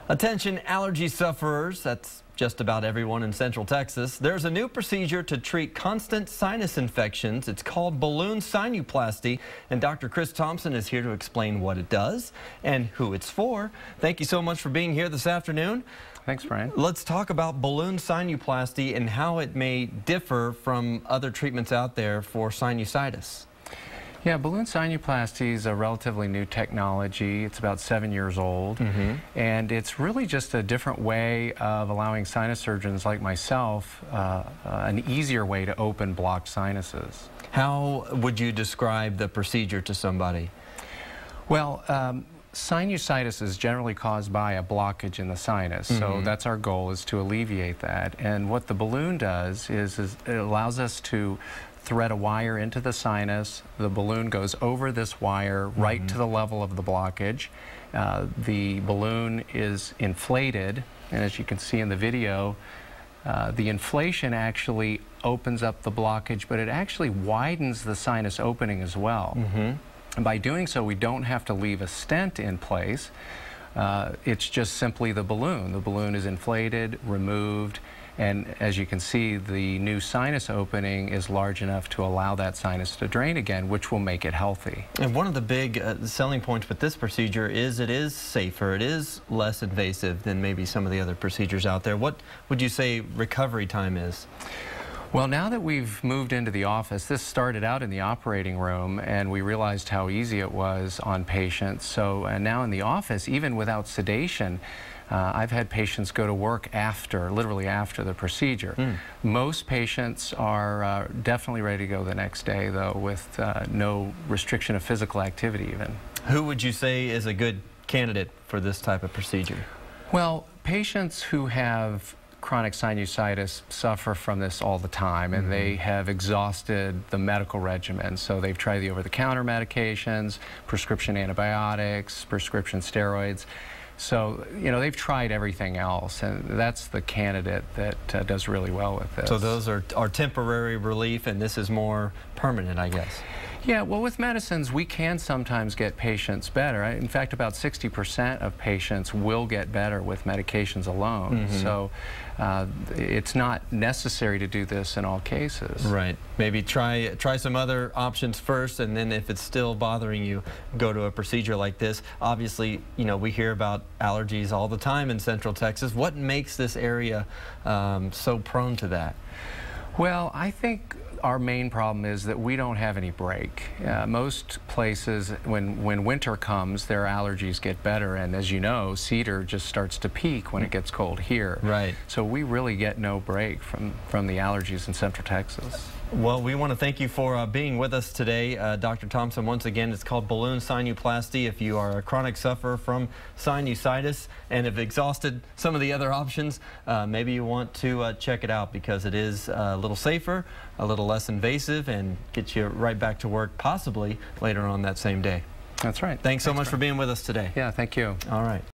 Attention allergy sufferers, that's just about everyone in Central Texas. There's a new procedure to treat constant sinus infections. It's called balloon sinuplasty, and Dr. Chris Thompson is here to explain what it does and who it's for. Thank you so much for being here this afternoon. Thanks, Brian. Let's talk about balloon sinuplasty and how it may differ from other treatments out there for sinusitis. Yeah, balloon sinuplasty is a relatively new technology. It's about 7 years old, and it's really just a different way of allowing sinus surgeons like myself an easier way to open blocked sinuses. How would you describe the procedure to somebody? Well, sinusitis is generally caused by a blockage in the sinus, so that's our goal, is to alleviate that. And what the balloon does is it allows us to thread a wire into the sinus. The balloon goes over this wire right to the level of the blockage. The balloon is inflated, and as you can see in the video, the inflation actually opens up the blockage, but it actually widens the sinus opening as well. And by doing so, we don't have to leave a stent in place. It's just simply the balloon. The balloon is inflated, removed, and as you can see, the new sinus opening is large enough to allow that sinus to drain again, which will make it healthy. And one of the big selling points with this procedure is it is safer, it is less invasive than maybe some of the other procedures out there. What would you say recovery time is? Well, now that we've moved into the office, this started out in the operating room, and we realized how easy it was on patients. So now in the office, even without sedation, I've had patients go to work literally after the procedure. Most patients are definitely ready to go the next day, though, with no restriction of physical activity even. Who would you say is a good candidate for this type of procedure? Well, patients who have chronic sinusitis suffer from this all the time, and they have exhausted the medical regimen. So they've tried the over-the-counter medications, prescription antibiotics, prescription steroids. So, you know, they've tried everything else, and that's the candidate that does really well with this. So those are temporary relief, and this is more permanent, I guess. Yeah, well, with medicines, we can sometimes get patients better. In fact, about 60% of patients will get better with medications alone. So it's not necessary to do this in all cases. Right. Maybe try some other options first, and then if it's still bothering you, go to a procedure like this. Obviously, you know, we hear about allergies all the time in Central Texas. What makes this area so prone to that? Well, I think our main problem is that we don't have any break. Most places, when winter comes, their allergies get better, and as you know, cedar just starts to peak when it gets cold here. Right. So we really get no break from the allergies in Central Texas. Well, we want to thank you for being with us today, Dr. Thompson. Once again, it's called balloon sinuplasty. If you are a chronic sufferer from sinusitis and have exhausted some of the other options, maybe you want to check it out, because it is a little safer, a little less invasive, and get you right back to work possibly later on that same day. That's right. Thanks so much for being with us today. Yeah, thank you. All right.